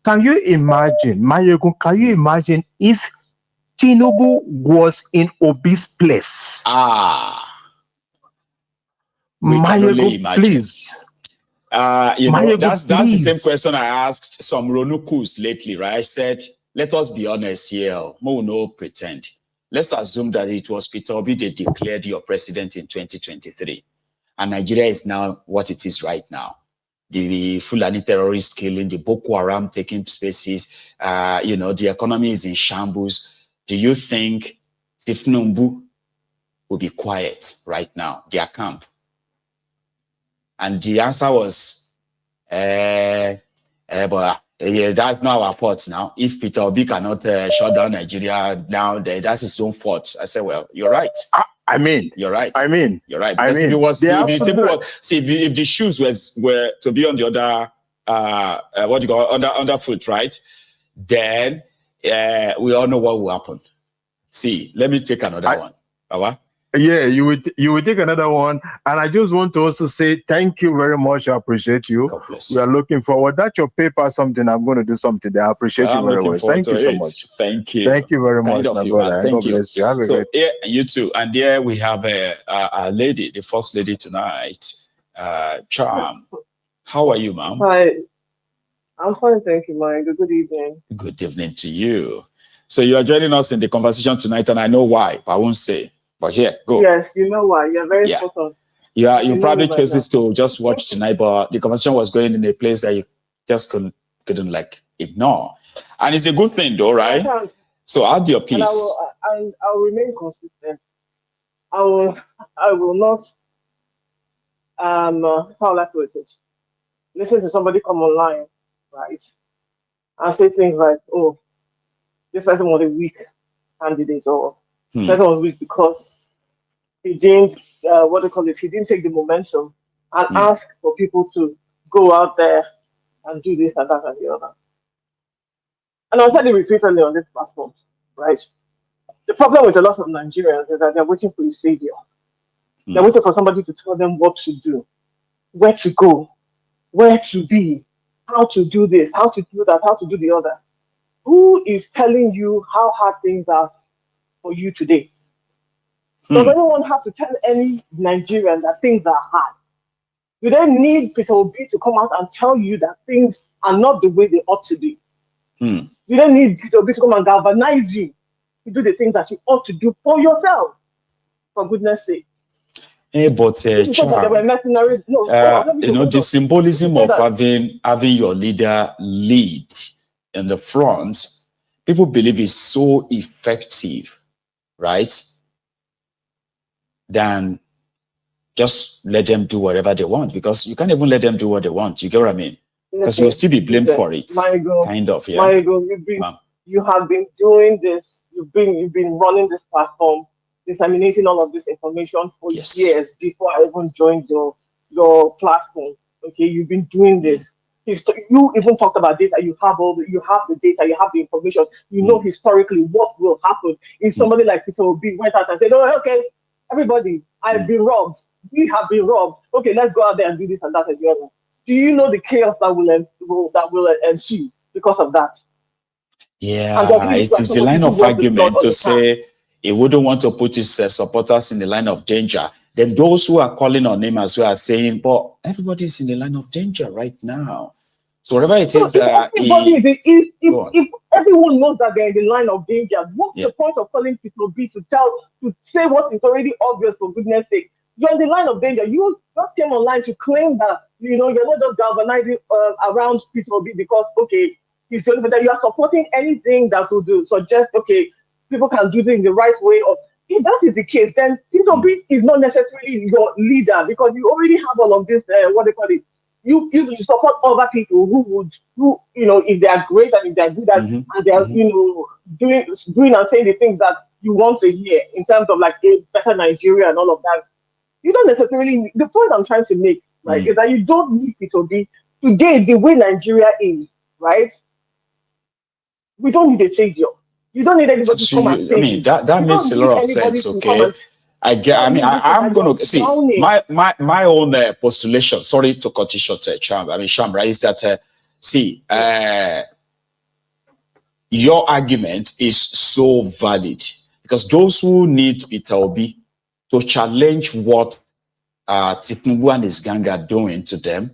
can you imagine, Mayegun, can you imagine if Tinubu was in Obi's place? We can only imagine. Please. Mayegun, that's the same question I asked some Ronukus lately, right? I said, let us be honest here. No pretend. Let's assume that it was Peter Obi that declared your president in 2023. And Nigeria is now what it is right now. The Fulani terrorists killing, the Boko Haram taking spaces, the economy is in shambles. Do you think Tinubu will be quiet right now, their camp? And the answer was, but that's not our fault now. If Peter Obi cannot shut down Nigeria now, that's his own fault. I said, well, you're right. You're right. You're right. Because if the shoes were to be on the other, underfoot, right? Then we all know what will happen. See, let me take another one. Yeah, you would take another one. And I just want to also say thank you very much. I appreciate you. God bless you. We are looking forward. That's your paper, something. I'm going to do something there. I appreciate you very much. Thank you so much. Thank you. Thank you very much, my brother. Thank you. God bless you. Have a great day. Yeah, you too. And there we have a lady, the first lady tonight, Charm. How are you, ma'am? Hi. I'm fine, thank you, Mike. Good evening. Good evening to you. So you are joining us in the conversation tonight, and I know why, but I won't say. But here, go. Yes, you know why. You're very spot on. Yeah, you probably chose this to just watch tonight, but the conversation was going in a place that you just couldn't like ignore. And it's a good thing though, right? So add your piece. And I will remain consistent. I will not how will I put it? Listen to somebody come online, right? And say things like, oh, this person was a weak candidate, or person was weak because he didn't, he didn't take the momentum and ask for people to go out there and do this and that and the other. And I said it repeatedly on this platform, right? The problem with a lot of Nigerians is that they're waiting for a savior. They're waiting for somebody to tell them what to do, where to go, where to be, how to do this, how to do that, how to do the other. Who is telling you how hard things are for you today? Does anyone have to tell any Nigerian that things are hard? You then need Peter Obi to come out and tell you that things are not the way they ought to be. You don't need Peter Obi to come and galvanize you to do the things that you ought to do for yourself, for goodness sake. Hey, but the symbolism of having your leader lead in the front, people believe is so effective, right? Than just let them do whatever they want, because you can't even let them do what they want. You get what I mean? Because you'll still be blamed for it. Kind of, yeah. You have been doing this. You've been running this platform, disseminating all of this information for years before I even joined your platform. Okay, you've been doing this. You even talked about data. You have the data. You have the information. You know historically what will happen if somebody like Peter Obi went out and said, "Oh, okay, everybody, I've been robbed. We have been robbed. Okay, let's go out there and do this and that and the other." Do you know the chaos that will ensue because of that? Yeah, it is the line of argument to say he wouldn't want to put his supporters in the line of danger. Then those who are calling on him as well are saying, but everybody's in the line of danger right now. So whatever it is, if everyone knows that they're in the line of danger, what's the point of calling people to say what is already obvious, for goodness sake? You're in the line of danger. You just came online to claim that you're not just galvanizing around Peter B because he's the only person. You are supporting anything that will suggest people can do things the right way. Or if that is the case, then Peter B is not necessarily your leader, because you already have all of this. You support other people who if they are great and if they are good at and they are doing and saying the things that you want to hear in terms of like a better Nigeria and all of that. You don't necessarily. The point I'm trying to make, right, is that you don't need Peter B today. The way Nigeria is, right, we don't need a savior. You don't need anybody to come and save you. That makes a lot of sense. Okay. I'm gonna see my own postulation. Sorry to cut you short, Sham, right? Is that your argument is so valid, because those who need Peter Obi to challenge what Tinubu and his gang are doing to them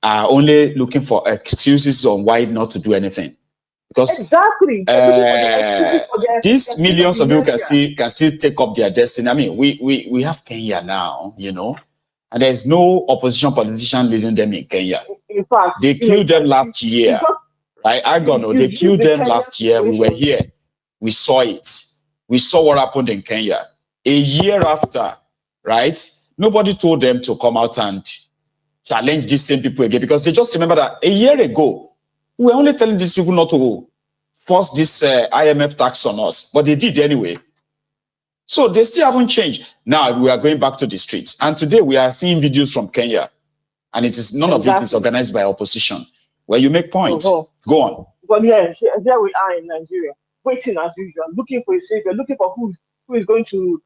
are only looking for excuses on why not to do anything. Because exactly, these millions of people can still take up their destiny. I mean, we have Kenya now, you know, and there's no opposition politician leading them in Kenya. In fact, they killed them last year, right? I don't know. They killed them last year. We were here. We saw it. We saw what happened in Kenya. A year after, right? Nobody told them to come out and challenge these same people again, because they just remember that a year ago, we were only telling these people not to force this IMF tax on us, but they did anyway. So they still haven't changed. Now we are going back to the streets. And today we are seeing videos from Kenya, and it is none of it is organized by opposition, where you make points. Go on. But yeah, here we are in Nigeria, waiting as usual, looking for a savior, looking for who is going to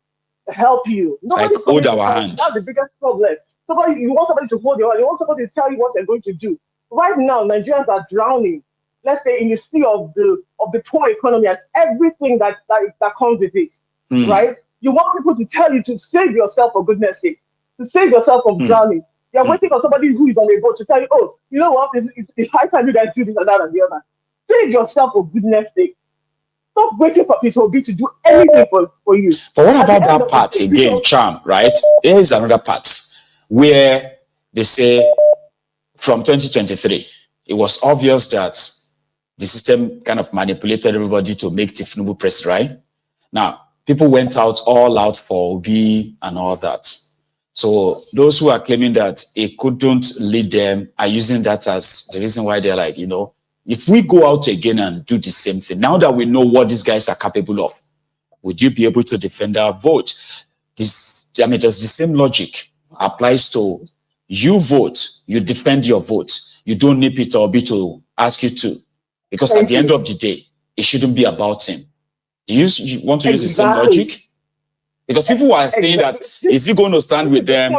help you. Nobody hold our hand. That's the biggest problem. You want somebody to hold your hand. You want somebody to tell you what they're going to do. Right now, Nigerians are drowning, let's say, in the sea of the poor economy and everything that comes with it. Right? You want people to tell you to save yourself, for goodness sake, to save yourself from drowning. You're waiting for somebody who is on a boat to tell you, oh, you know what? It's high time you guys do this and that and the other. Save yourself, for goodness sake. Stop waiting for Peter Obi to do anything for you. But what about that part again, Charm, right? There is another part where they say from 2023, it was obvious that the system kind of manipulated everybody to make Tinubu press, right? Now, people went all out for Obi and all that. So those who are claiming that it couldn't lead them are using that as the reason why they're like, you know, if we go out again and do the same thing, now that we know what these guys are capable of, would you be able to defend our vote? Does the same logic applies to you vote, you defend your vote. You don't need Peter Obi to ask you to, because at the end of the day, it shouldn't be about him. Do you want to use the same logic? Because people are saying that, is he going to stand with them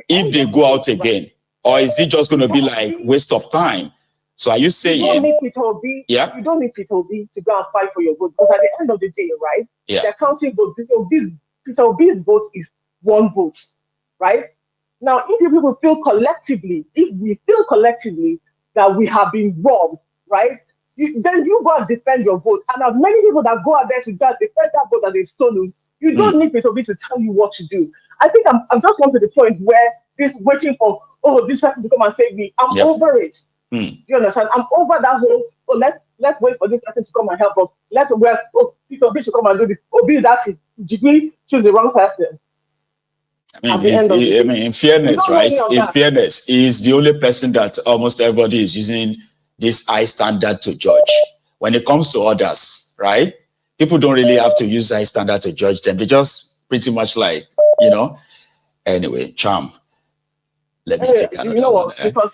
if they go out again? Or is it just going to be like waste of time? So are you saying you don't need Peter Obi, you don't need Peter Obi to go and fight for your vote, because at the end of the day, right? They're counting votes. Peter Obi's vote is one vote, right? Now, if people feel collectively, that we have been robbed, right? Then you go and defend your vote. And as many people that go out there to just defend that vote that they stolen, you don't need Peter Obi to tell you what to do. I think I'm just come to the point where this waiting for, this person to come and save me. I'm over it. You understand? I'm over that whole, let's wait for this person to come and help us. Peter Obi should come and do this. Obi, that's it. Did we choose the wrong person? I mean, in fairness, right? In fairness, he's the only person that almost everybody is using this high standard to judge. When it comes to others, right? People don't really have to use high standard to judge them. They just pretty much like, you know. Anyway, Charm, let me take another one. Because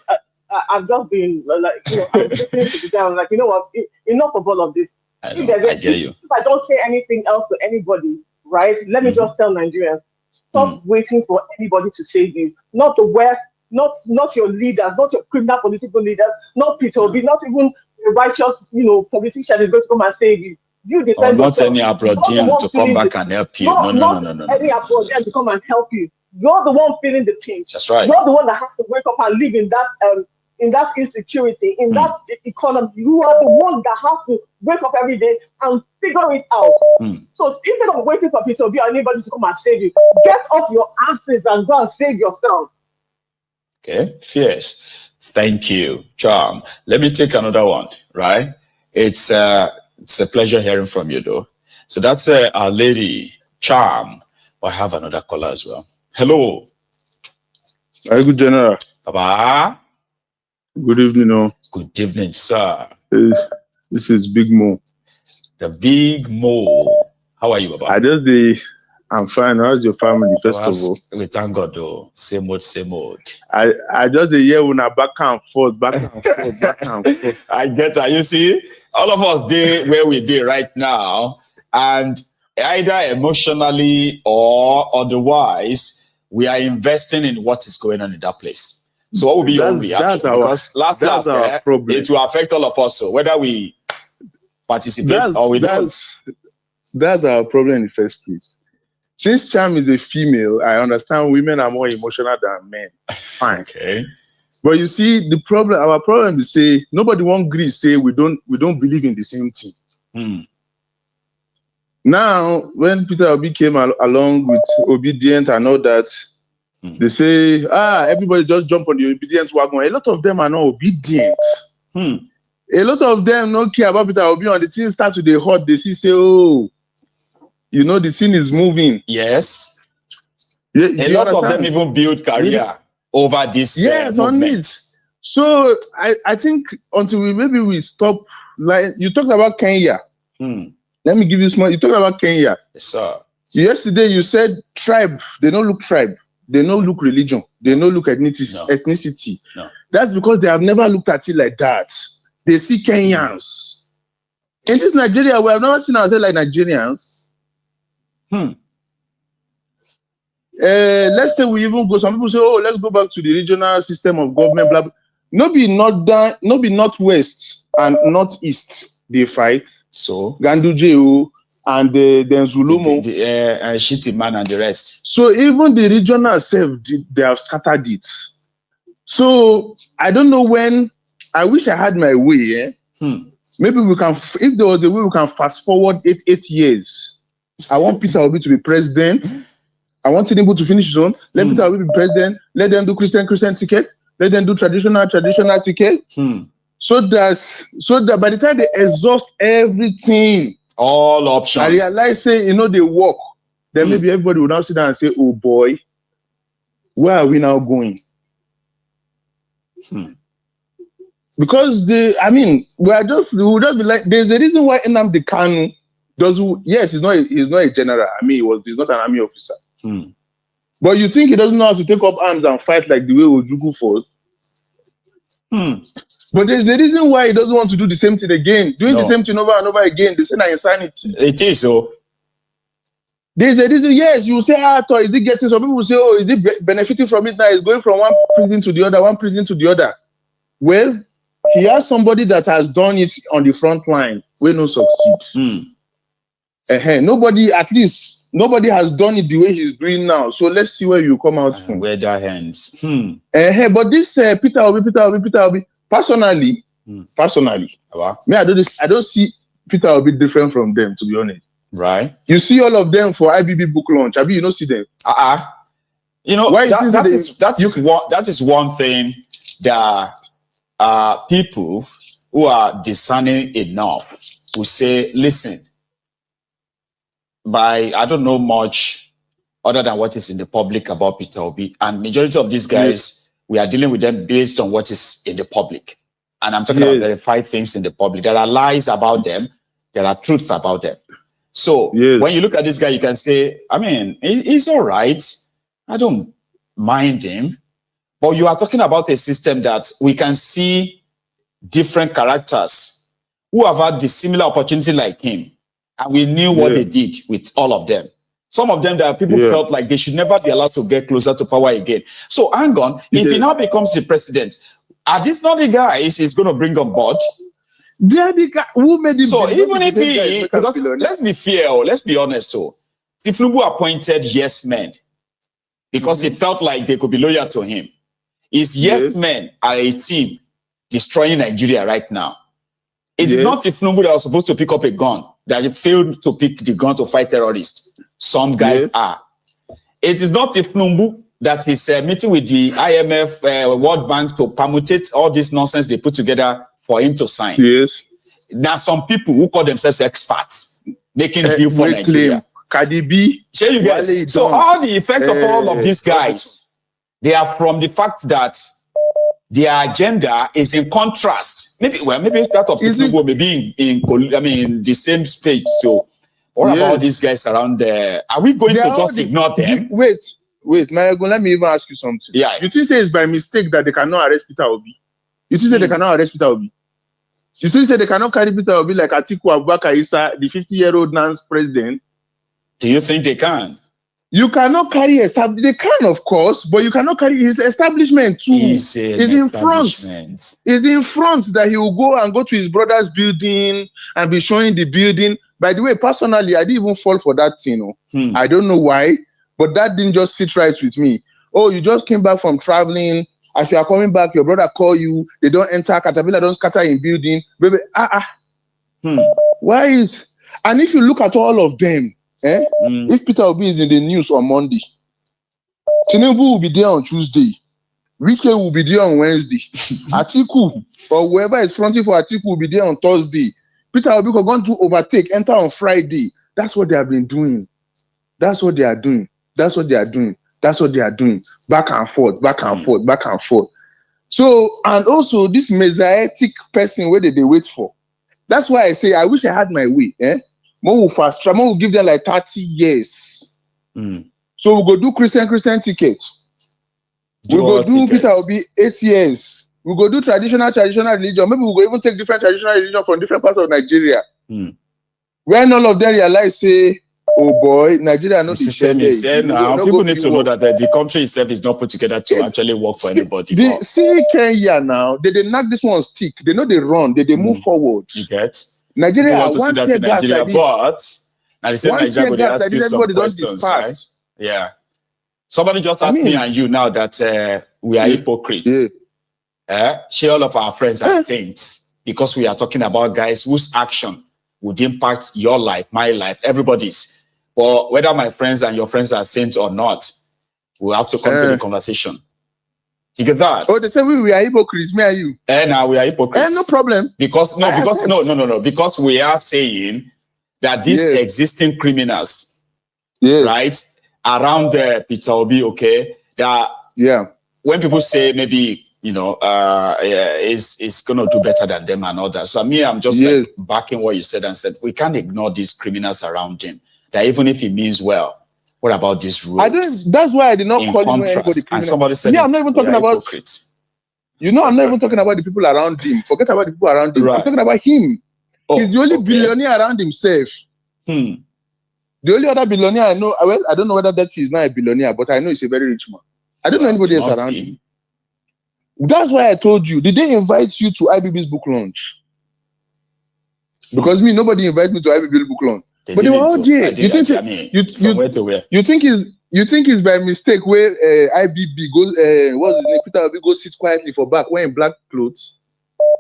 I've just been like, I'm listening to the guy. I'm like, you know what? Enough of all of this. I get you. If I don't say anything else to anybody, right? Let me just tell Nigerians. Stop waiting for anybody to save you. Not the West, not your leaders, not your criminal political leaders, not Peter Obi, not even the righteous, politician is going to come and save you. You defend not any Abroadian to come back and help you. No. Any Abroadian to come and help you. You're the one feeling the pinch. That's right. You're the one that has to wake up and live in that insecurity, in that economy. You are the one that has to wake up every day and figure it out. So instead of waiting for Peter Obi or anybody to come and save you, get off your asses and go and save yourself. Okay, fierce. Thank you, Charm. Let me take another one, right? It's a pleasure hearing from you, though. So that's our lady, Charm. I have another caller as well. Hello. Very good, General. Baba. Good evening. Good evening, sir. This is Big Mo. The Big Mo. How are you, Baba? I'm fine. How's your family, first of all? We thank God, though. Same old. I just hear when I back and forth. I get that. You see, all of us there where we be right now, and either emotionally or otherwise, we are investing in what is going on in that place. So what will be your reaction? Because last, it will affect all of us. So whether we participate or we don't. That's our problem in the first place. Since Cham is a female, I understand women are more emotional than men. Fine. Okay. But you see, our problem is say nobody won't agree. Say we don't believe in the same thing. Now, when Peter Obi came along with obedient and all that, they say, everybody just jump on the obedient wagon. A lot of them are not obedient. A lot of them don't care about Peter Obi. On the thing start to the hot, they say, oh, the thing is moving. Yes. Yeah, a lot of them even build career over this movement. So I think until we stop, like you talked about Kenya. Let me give you small. You talked about Kenya. Yes, sir. Yesterday you said tribe. They don't look tribe. They don't look religion. They don't look ethnicity. No. That's because they have never looked at it like that. They see Kenyans. In this Nigeria, we have never seen ourselves like Nigerians. Let's say we even go. Some people say, "Oh, let's go back to the regional system of government." Blah blah. No be northwest and northeast. They fight. So Ganduje and then Zulumo, Shitty Man and the rest. So even the regional self, they have scattered it. So I don't know when. I wish I had my way. Maybe we can. If there was a way, we can fast forward 8 years. I want Peter Obi to be president. I want Tinubu to finish his own. Let Peter Obi be president. Let them do Christian ticket. Let them do traditional ticket. So that by the time they exhaust everything, all options, I realize say they work. Then maybe everybody will now sit down and say, "Oh boy, where are we now going?" Because we will just be like, there's a reason why Nnamdi Kanu yes, he's not a general. He's not an army officer. But you think he doesn't know how to take up arms and fight like the way Ojukwu fought? But there's a reason why he doesn't want to do the same thing again. Doing the same thing over and over again, they say that insanity. It is so. There's a reason, yes, you say, is it getting, some people will say, oh, is it benefiting from it now? It's going from one prison to the other. Well, he has somebody that has done it on the front line where no succeed. Nobody has done it the way he's doing now. So let's see where you come out from. Where that ends. But this Peter Obi, personally, me, I don't see Peter Obi different from them, to be honest. Right. You see all of them for IBB book launch. You don't see them. That is one thing that people who are discerning enough will say, listen, I don't know much other than what is in the public about Peter Obi, and majority of these guys, we are dealing with them based on what is in the public. And I'm talking about verified things in the public. There are lies about them. There are truths about them. So when you look at this guy, you can say, he's all right. I don't mind him. But you are talking about a system that we can see different characters who have had the similar opportunity like him. And we knew what they did with all of them. Some of them that people felt like they should never be allowed to get closer to power again. So hang on, if he now becomes the president, are these not the guys he's going to bring on board? They are the guy who made him. So even if because let's be fair, let's be honest, if Tinubu appointed yes men because he felt like they could be loyal to him, yes men are a team destroying Nigeria right now. It is not Tinubu that was supposed to pick up a gun that he failed to pick the gun to fight terrorists. Some guys are. It is not Tinubu that is meeting with the IMF, World Bank to permutate all this nonsense they put together for him to sign. Now, some people who call themselves experts making deal for Nigeria. Cardi B. You get? So all the effect of all of these guys, they are from the fact that their agenda is in contrast. Maybe that of Tinubu may be in the same space. So what about these guys around there? Are we going to just ignore them? Wait, Mayago, let me even ask you something. Yeah. You think it's by mistake that they cannot arrest Peter Obi? You think they cannot arrest Peter Obi? You think they cannot carry Peter Obi like Atiku Abubakar Issa, the 50-year-old NANS president? Do you think they can? You cannot carry establishment. They can, of course, but you cannot carry his establishment too. Is in front. Is in front that he will go to his brother's building and be showing the building. By the way, personally, I didn't even fall for that thing. I don't know why, but that didn't just sit right with me. Oh, you just came back from traveling. As you are coming back, your brother call you. They don't enter. Caterpillar don't scatter in building. Baby, Why is? And if you look at all of them, if Peter Obi is in the news on Monday, Tinubu will be there on Tuesday. Wike will be there on Wednesday. Atiku or whoever is fronting for Atiku will be there on Thursday. Peter Obi is going to overtake, enter on Friday. That's what they have been doing. That's what they are doing. That's what they are doing. That's what they are doing. Back and forth, back and forth, back and forth. So, and also this messianic person, where did they wait for? That's why I say I wish I had my way. More will fast track, more will give them like 30 years. So we'll go do Christian tickets. We'll go do Peter Obi 8 years. We'll go do traditional religion. Maybe we'll go even take different traditional religion from different parts of Nigeria. When all of them realize, say, oh boy, Nigeria not the system is now. People need to know that the country itself is not put together to actually work for anybody. See Kenya now, they knock this one stick. They know they run, they move forward. You get? Nigeria want to see that in Nigeria, but now the same Nigeria they ask you some questions, right? Yeah. Somebody just asked me and you now that we are hypocrites. Share all of our friends as saints because we are talking about guys whose action would impact your life, my life, everybody's. But whether my friends and your friends are saints or not, we'll have to come to the conversation. You get that? Oh, they say we are hypocrites, me and you. Now we are hypocrites. No problem. Because we are saying that these existing criminals, right, around Peter Obi, okay, that when people say maybe is gonna do better than them and all that. So I'm just like backing what you said and said we can't ignore these criminals around him. That even if he means well, what about this rule? That's why I did not call him anybody criminal. And somebody said, I'm not even talking about hypocrites. I'm not even talking about the people around him. Forget about the people around him. I'm talking about him. He's the only billionaire around himself. The only other billionaire I know, well, I don't know whether that is not a billionaire, but I know he's a very rich man. I don't know anybody else around him. That's why I told you. Did they invite you to IBB's book launch? Because nobody invited me to IBB's book launch. But they were all there. You think it's by mistake where IBB goes? What's his name? Peter Obi goes sit quietly for back wearing black clothes.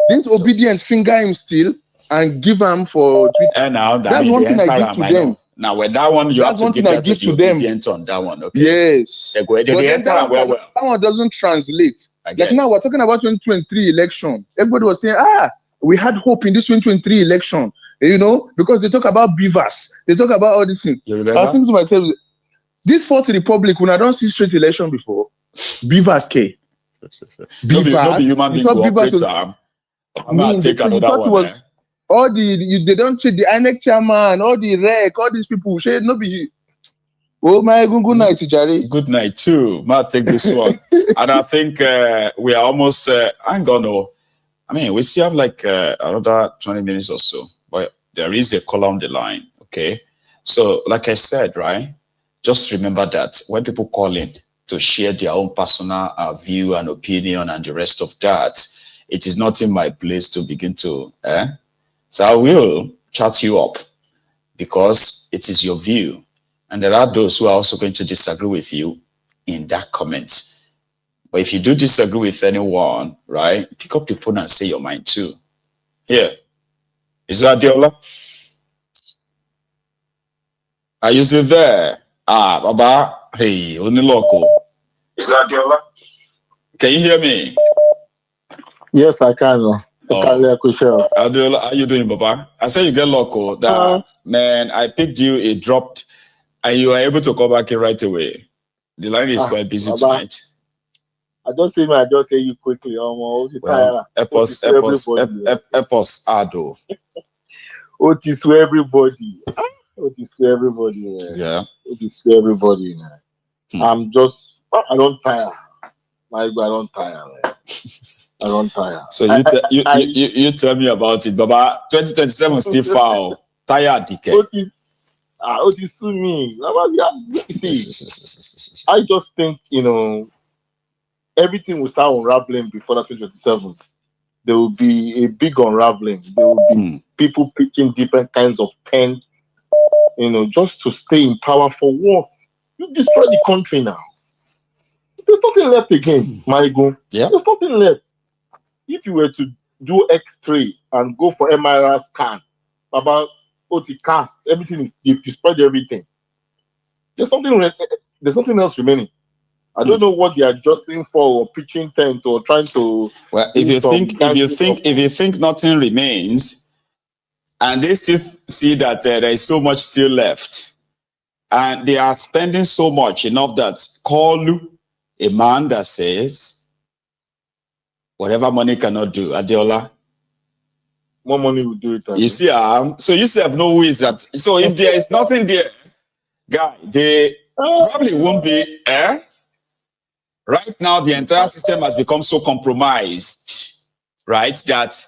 Didn't obedience finger him still and give him for Twitter? That's one thing I give to them. Now, with that one, you have to give that to them on that one. Okay. Yes. They enter well. That one doesn't translate. Like now, we're talking about 2023 election. Everybody was saying, we had hope in this 2023 election. Because they talk about beavers. They talk about all these things. I was thinking to myself, this Fourth Republic, when I don't see straight election before, beavers came. Beavers. No be human being go operate. I'm going to take another one. All they don't check the INEC chairman, all the rec, all these people say no be. Oh my good night, Jari. Good night too. Might take this one. And I think we are almost we still have like another 20 minutes or so, but there is a call on the line. Okay. So like I said, right, just remember that when people call in to share their own personal view and opinion and the rest of that, it is not in my place to begin to so I will chat you up because it is your view. And there are those who are also going to disagree with you in that comment. But if you do disagree with anyone, right, pick up the phone and say your mind too. Here. Is that Diola? Are you still there? Baba. Hey, only local. Is that Diola? Can you hear me? Yes, I can. Adiola, how you doing, Baba? I said you get local. Man, I picked you, it dropped, and you are able to come back in right away. The line is quite busy tonight. I just say you quickly. Epos Ado. Otis to everybody. Otis to everybody. Yeah. Otis to everybody. I'm just, I don't tire. I don't tire. I don't tire. So you tell me about it, Baba. 2027 still foul. Tired, DK. Oh, this to me. I just think, everything will start unraveling before that 2027. There will be a big unraveling. There will be people pitching different kinds of tents, just to stay in power for what? You destroy the country now. There's nothing left again, Maigo. Yeah. There's nothing left. If you were to do X-ray and go for MRI scan about the cast, everything is, you've destroyed everything. There's something else remaining. I don't know what they are adjusting for, or pitching tent, or trying to. Well, if you think nothing remains, and they still see that there is so much still left, and they are spending so much enough that call a man that says, whatever money cannot do, Adeola, more money will do it. You see, so you have no ways that. So if there is nothing there, guy, they probably won't be. Right now, the entire system has become so compromised, right, that